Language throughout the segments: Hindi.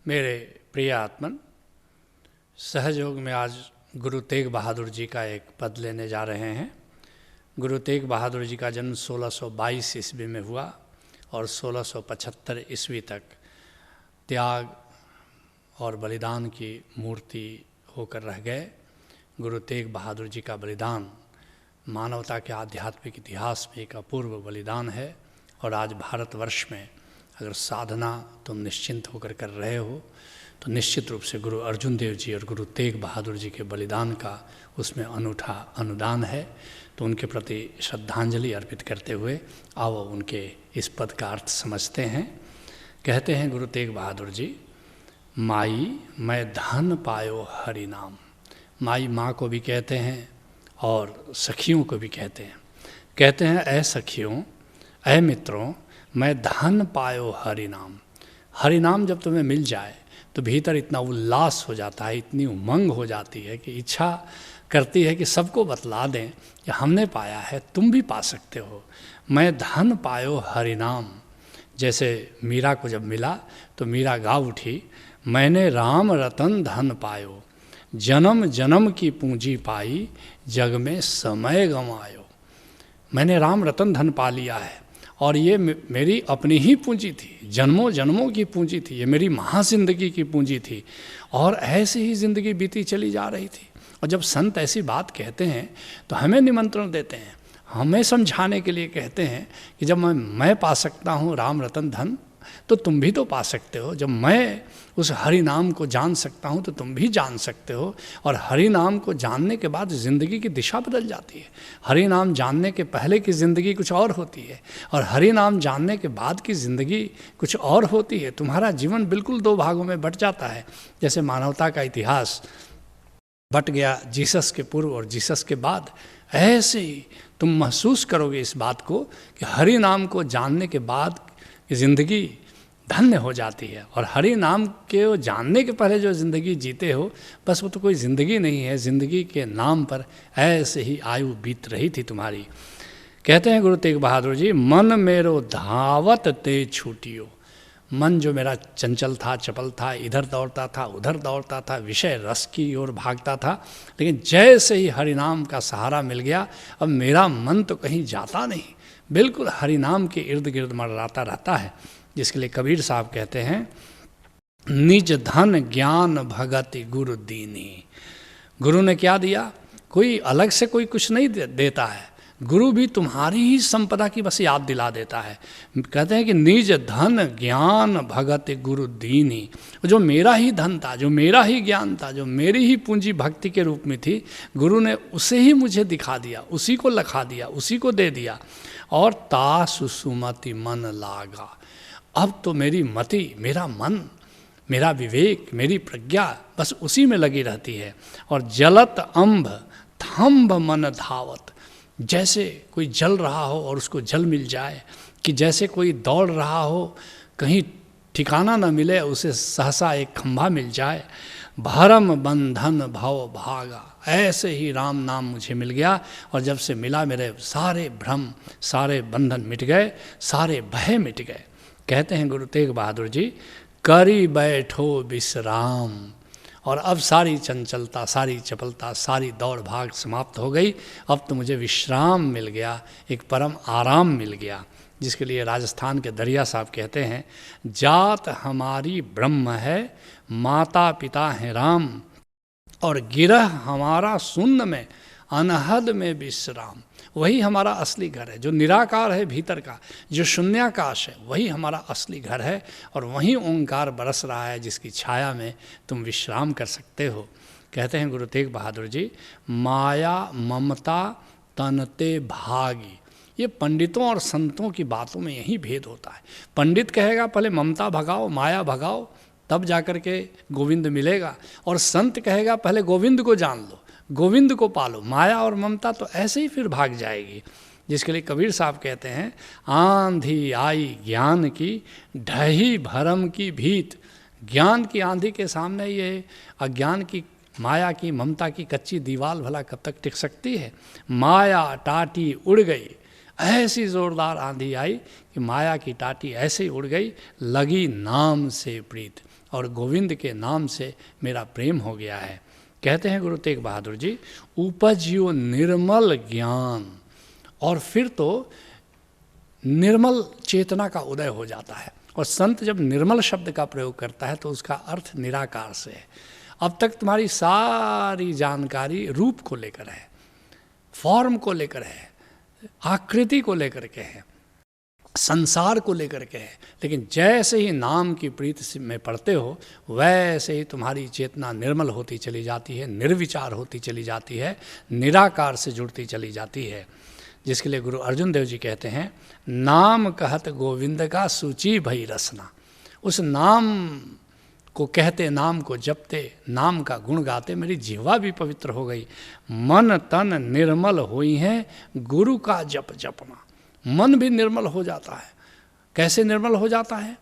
मेरे प्रिय आत्मन, सहयोग में आज गुरु तेग बहादुर जी का एक पद लेने जा रहे हैं। गुरु तेग बहादुर जी का जन्म 1622 ईस्वी में हुआ और 1675 ईस्वी तक त्याग और बलिदान की मूर्ति होकर रह गए। गुरु तेग बहादुर जी का बलिदान मानवता के आध्यात्मिक इतिहास में एक अपूर्व बलिदान है और आज भारतवर्ष में अगर साधना तुम निश्चिंत होकर कर रहे हो तो निश्चित रूप से गुरु अर्जुन देव जी और गुरु तेग बहादुर जी के बलिदान का उसमें अनूठा अनुदान है। तो उनके प्रति श्रद्धांजलि अर्पित करते हुए आओ उनके इस पद का अर्थ समझते हैं। कहते हैं गुरु तेग बहादुर जी, माई मैं धन पायो हरि नाम। माई माँ को भी कहते हैं और सखियों को भी कहते हैं। कहते हैं ऐ सखियों, ऐ मित्रों, मैं धन पायो हरि नाम। हरि नाम जब तुम्हें मिल जाए तो भीतर इतना उल्लास हो जाता है, इतनी उमंग हो जाती है कि इच्छा करती है कि सबको बतला दें कि हमने पाया है, तुम भी पा सकते हो। मैं धन पायो हरि नाम। जैसे मीरा को जब मिला तो मीरा गा उठी, मैंने राम रतन धन पायो, जन्म जन्म की पूंजी पाई, जग में समय गंवायो। मैंने राम रतन धन पा लिया है और ये मेरी अपनी ही पूंजी थी, जन्मों जन्मों की पूंजी थी, ये मेरी महाजिंदगी की पूंजी थी और ऐसी ही ज़िंदगी बीती चली जा रही थी। और जब संत ऐसी बात कहते हैं तो हमें निमंत्रण देते हैं, हमें समझाने के लिए कहते हैं कि जब मैं पा सकता हूँ राम रतन धन तो तुम भी तो पा सकते हो। जब मैं उस हरि नाम को जान सकता हूँ तो तुम भी जान सकते हो। और हरि नाम को जानने के बाद ज़िंदगी की दिशा बदल जाती है। हरि नाम जानने के पहले की ज़िंदगी कुछ और होती है और हरि नाम जानने के बाद की ज़िंदगी कुछ और होती है। तुम्हारा जीवन बिल्कुल दो भागों में बट जाता है। जैसे मानवता का इतिहास बट गया जीसस के पूर्व और जीसस के बाद, ऐसे ही तुम महसूस करोगे इस बात को कि हरि नाम को जानने के बाद ज़िंदगी धन्य हो जाती है। और हरि नाम के जानने के पहले जो ज़िंदगी जीते हो बस वो तो कोई ज़िंदगी नहीं है, ज़िंदगी के नाम पर ऐसे ही आयु बीत रही थी तुम्हारी। कहते हैं गुरु तेग बहादुर जी, मन मेरो धावत ते छूटियो। मन जो मेरा चंचल था, चपल था, इधर दौड़ता था उधर दौड़ता था, विषय रस की ओर भागता था, लेकिन जैसे ही हरि नाम का सहारा मिल गया अब मेरा मन तो कहीं जाता नहीं, बिल्कुल हरि नाम के इर्द गिर्द मंडराता रहता है। जिसके लिए कबीर साहब कहते हैं, निज धन ज्ञान भगति गुरु दीनी। गुरु ने क्या दिया? कोई अलग से कोई कुछ नहीं देता है, गुरु भी तुम्हारी ही संपदा की बस याद दिला देता है। कहते हैं कि निज धन ज्ञान भगति गुरु दीनी। जो मेरा ही धन था, जो मेरा ही ज्ञान था, जो मेरी ही पूंजी भक्ति के रूप में थी, गुरु ने उसे ही मुझे दिखा दिया, उसी को लखा दिया, उसी को दे दिया। और तासु सुमति मन लागा। अब तो मेरी मति, मेरा मन, मेरा विवेक, मेरी प्रज्ञा बस उसी में लगी रहती है। और जलत अम्भ थम्भ मन धावत। जैसे कोई जल रहा हो और उसको जल मिल जाए, कि जैसे कोई दौड़ रहा हो, कहीं ठिकाना न मिले, उसे सहसा एक खंभा मिल जाए। भरम बंधन भव भागा। ऐसे ही राम नाम मुझे मिल गया और जब से मिला मेरे सारे भ्रम, सारे बंधन मिट गए, सारे भय मिट गए। कहते हैं गुरु तेग बहादुर जी, करी बैठो विश्राम। और अब सारी चंचलता, सारी चपलता, सारी दौड़ भाग समाप्त हो गई। अब तो मुझे विश्राम मिल गया, एक परम आराम मिल गया। जिसके लिए राजस्थान के दरिया साहब कहते हैं, जात हमारी ब्रह्म है, माता पिता हैं राम, और गिरह हमारा शून्य में, अनहद में विश्राम। वही हमारा असली घर है, जो निराकार है भीतर का, जो शून्याकाश है, वही हमारा असली घर है। और वहीं ओंकार बरस रहा है जिसकी छाया में तुम विश्राम कर सकते हो। कहते हैं गुरु तेग बहादुर जी, माया ममता तनते भागी। ये पंडितों और संतों की बातों में यही भेद होता है। पंडित कहेगा पहले ममता भगाओ, माया भगाओ, तब जाकर के गोविंद मिलेगा। और संत कहेगा पहले गोविंद को जान लो, गोविंद को पालो, माया और ममता तो ऐसे ही फिर भाग जाएगी। जिसके लिए कबीर साहब कहते हैं, आंधी आई ज्ञान की, ढही भरम की भीत। ज्ञान की आंधी के सामने ये अज्ञान की, माया की, ममता की कच्ची दीवार भला कब तक टिक सकती है। माया टाटी उड़ गई, ऐसी ज़ोरदार आंधी आई कि माया की टाटी ऐसे ही उड़ गई। लगी नाम से प्रीत, और गोविंद के नाम से मेरा प्रेम हो गया है। कहते हैं गुरु तेग बहादुर जी, उपजियो निर्मल ज्ञान, और फिर तो निर्मल चेतना का उदय हो जाता है। और संत जब निर्मल शब्द का प्रयोग करता है तो उसका अर्थ निराकार से है। अब तक तुम्हारी सारी जानकारी रूप को लेकर है, फॉर्म को लेकर है, आकृति को लेकर के है, संसार को लेकर के है, लेकिन जैसे ही नाम की प्रीति में पढ़ते हो वैसे ही तुम्हारी चेतना निर्मल होती चली जाती है, निर्विचार होती चली जाती है, निराकार से जुड़ती चली जाती है। जिसके लिए गुरु अर्जुन देव जी कहते हैं, नाम कहत गोविंद का सूची भई रसना। उस नाम को कहते, नाम को जपते, नाम का गुण गाते मेरी जिह्वा भी पवित्र हो गई, मन तन निर्मल हुई हैं गुरु का जप जपना। मन भी निर्मल हो जाता है। कैसे निर्मल हो जाता है?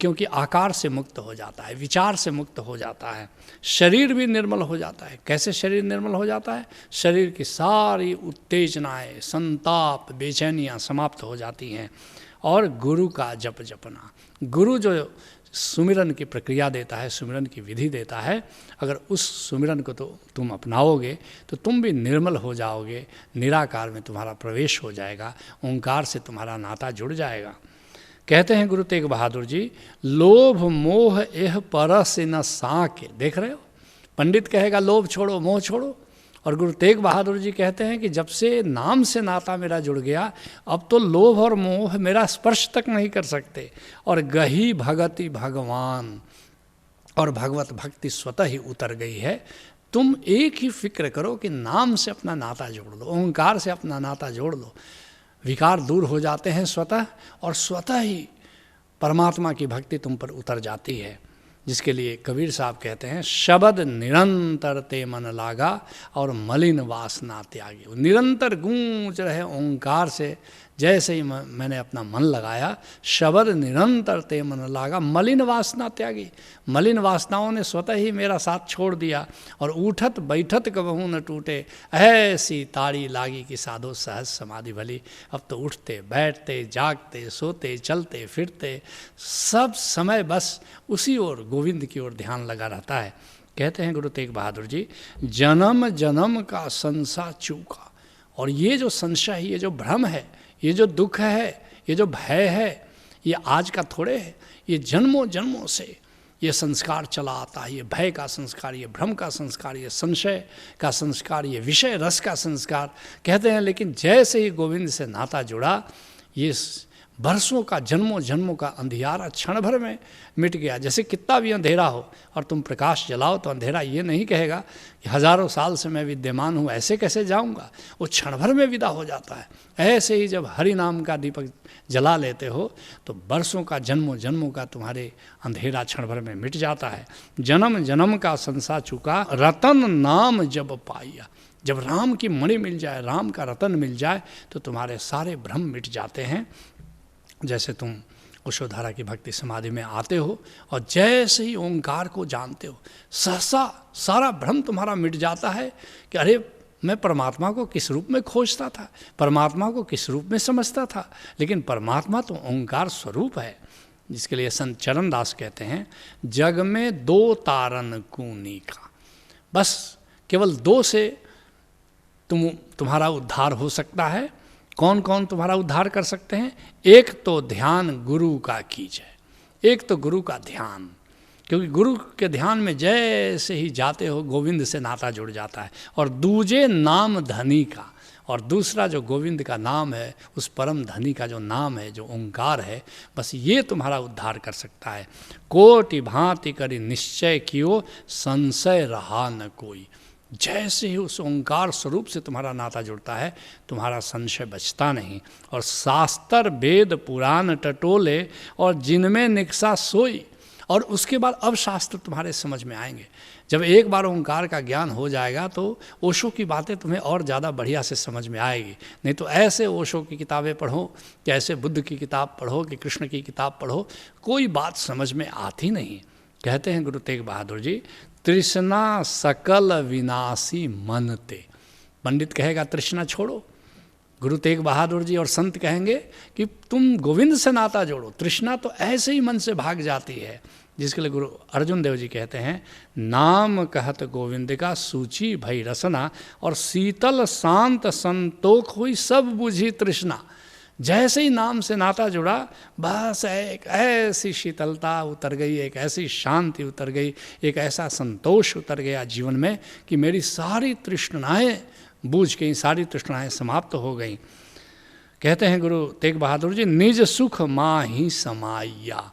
क्योंकि आकार से मुक्त हो जाता है, विचार से मुक्त हो जाता है। शरीर भी निर्मल हो जाता है। कैसे शरीर निर्मल हो जाता है? शरीर की सारी उत्तेजनाएं, संताप, बेचैनियाँ समाप्त हो जाती हैं। और गुरु का जप जपना, गुरु जो सुमिरन की प्रक्रिया देता है, सुमिरन की विधि देता है, अगर उस सुमिरन को तो तुम अपनाओगे तो तुम भी निर्मल हो जाओगे, निराकार में तुम्हारा प्रवेश हो जाएगा, ओंकार से तुम्हारा नाता जुड़ जाएगा। कहते हैं गुरु तेग बहादुर जी, लोभ मोह एह परस न साके। देख रहे हो, पंडित कहेगा लोभ छोड़ो, मोह छोड़ो, और गुरु तेग बहादुर जी कहते हैं कि जब से नाम से नाता मेरा जुड़ गया, अब तो लोभ और मोह मेरा स्पर्श तक नहीं कर सकते। और गही भगति भगवान, और भगवत भक्ति स्वतः ही उतर गई है। तुम एक ही फिक्र करो कि नाम से अपना नाता जोड़ लो, ओंकार से अपना नाता जोड़ लो, विकार दूर हो जाते हैं स्वतः, और स्वतः ही परमात्मा की भक्ति तुम पर उतर जाती है। जिसके लिए कबीर साहब कहते हैं, शब्द निरंतर ते मन लागा और मलिन वासना त्यागी। निरंतर गूंज रहे ओंकार से, जैसे ही मैंने अपना मन लगाया, शब्द निरंतर ते मन लागा, मलिन वासना त्यागी। मलिन वासनाओं ने स्वतः ही मेरा साथ छोड़ दिया, और उठत बैठत कबहू न टूटे, ऐसी ताड़ी लागी कि साधो सहज समाधि भली। अब तो उठते बैठते जागते सोते चलते फिरते सब समय बस उसी ओर, गोविंद की ओर ध्यान लगा रहता है। कहते हैं गुरु तेग बहादुर जी, जन्म जन्म का संशय चूका। और ये जो संशय, ये जो भ्रम है, ये जो दुख है, ये जो भय है, ये आज का थोड़े है, ये जन्मों जन्मों से ये संस्कार चला आता है। ये भय का संस्कार, ये भ्रम का संस्कार, ये संशय का संस्कार, ये विषय रस का संस्कार। कहते हैं लेकिन जैसे ही गोविंद से नाता जुड़ा, ये बरसों का, जन्मों जन्मों का अंधियारा क्षण भर में मिट गया। जैसे कितना भी अंधेरा हो और तुम प्रकाश जलाओ तो अंधेरा ये नहीं कहेगा कि हजारों साल से मैं विद्यमान हूँ, ऐसे कैसे जाऊँगा, वो क्षण भर में विदा हो जाता है। ऐसे ही जब हरि नाम का दीपक जला लेते हो तो बरसों का, जन्मों जन्मों का तुम्हारे अंधेरा क्षण भर में मिट जाता है। जन्म जन्म का संसार चुका, रतन नाम जब पाया। जब राम की मणि मिल जाए, राम का रतन मिल जाए, तो तुम्हारे सारे भ्रम मिट जाते हैं। जैसे तुम उषोधारा की भक्ति समाधि में आते हो और जैसे ही ओंकार को जानते हो, सहसा सारा भ्रम तुम्हारा मिट जाता है कि अरे मैं परमात्मा को किस रूप में खोजता था, परमात्मा को किस रूप में समझता था, लेकिन परमात्मा तो ओंकार स्वरूप है। जिसके लिए संत चरणदास कहते हैं, जग में दो तारन कूनी का। बस केवल दो से तुम्हारा उद्धार हो सकता है। कौन कौन तुम्हारा उद्धार कर सकते हैं? एक तो ध्यान गुरु का कीजिए, एक तो गुरु का ध्यान, क्योंकि गुरु के ध्यान में जैसे ही जाते हो गोविंद से नाता जुड़ जाता है। और दूजे नाम धनी का, और दूसरा जो गोविंद का नाम है, उस परम धनी का जो नाम है, जो ओंकार है, बस ये तुम्हारा उद्धार कर सकता है। कोटि भांति करी निश्चय कियो, संशय रहा न कोई। जैसे ही उस ओंकार स्वरूप से तुम्हारा नाता जुड़ता है, तुम्हारा संशय बचता नहीं। और शास्त्र वेद पुराण टटोले, और जिनमें निकसा सोई। और उसके बाद अब शास्त्र तुम्हारे समझ में आएंगे। जब एक बार ओंकार का ज्ञान हो जाएगा तो ओशो की बातें तुम्हें और ज़्यादा बढ़िया से समझ में आएगी। नहीं तो ऐसे ओशो की किताबें पढ़ो, कि ऐसे बुद्ध की किताब पढ़ो, कि कृष्ण की किताब पढ़ो, कोई बात समझ में आती नहीं। कहते हैं गुरु तेग बहादुर जी, तृष्णा सकल विनाशी मन ते। पंडित कहेगा तृष्णा छोड़ो, गुरु तेग बहादुर जी और संत कहेंगे कि तुम गोविंद से नाता जोड़ो, तृष्णा तो ऐसे ही मन से भाग जाती है। जिसके लिए गुरु अर्जुन देव जी कहते हैं, नाम कहत गोविंद का सूची भई रसना, और शीतल शांत संतोख हुई सब बुझी तृष्णा। जैसे ही नाम से नाता जुड़ा, बस एक ऐसी शीतलता उतर गई, एक ऐसी शांति उतर गई, एक ऐसा संतोष उतर गया जीवन में कि मेरी सारी तृष्णाएं बूझ गई, सारी तृष्णाएं समाप्त हो गई। कहते हैं गुरु तेग बहादुर जी, निज सुख माँ ही समाया,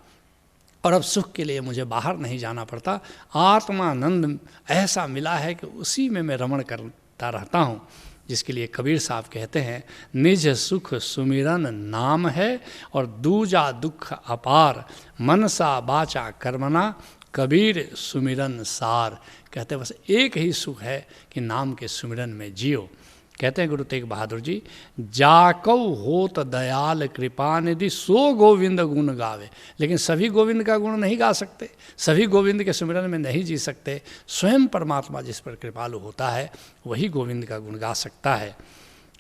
और अब सुख के लिए मुझे बाहर नहीं जाना पड़ता, आत्मानंद ऐसा मिला है कि उसी में मैं रमण करता रहता हूँ। जिसके लिए कबीर साहब कहते हैं, निज सुख सुमिरन नाम है, और दूजा दुख अपार, मनसा बाचा कर्मना, कबीर सुमिरन सार। कहते हैं बस एक ही सुख है कि नाम के सुमिरन में जियो। कहते हैं गुरु तेग बहादुर जी, जाकौ होत दयाल कृपा निधि, सो गोविंद गुण गावे। लेकिन सभी गोविंद का गुण नहीं गा सकते, सभी गोविंद के सुमिरन में नहीं जी सकते। स्वयं परमात्मा जिस पर कृपालु होता है वही गोविंद का गुण गा सकता है।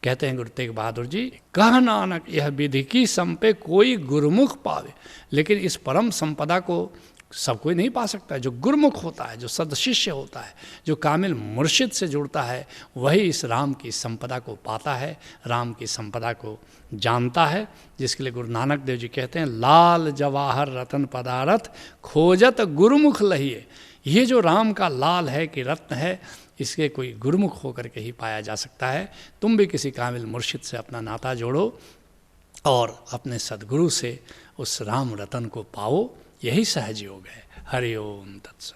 कहते हैं गुरु तेग बहादुर जी, कह नानक यह विधि की संपे कोई गुरुमुख पावे। लेकिन इस परम संपदा को सब कोई नहीं पा सकता है। जो गुरुमुख होता है, जो सदशिष्य होता है, जो कामिल मुर्शिद से जुड़ता है, वही इस राम की संपदा को पाता है, राम की संपदा को जानता है। जिसके लिए गुरु नानक देव जी कहते हैं, लाल जवाहर रतन पदारथ, खोजत गुरुमुख लहिए। ये जो राम का लाल है कि रत्न है, इसके कोई गुरुमुख होकर के ही पाया जा सकता है। तुम भी किसी कामिल मुर्शिद से अपना नाता जोड़ो और अपने सद्गुरु से उस राम रतन को पाओ, यही सहज योग है। हरि ओम तत्सत।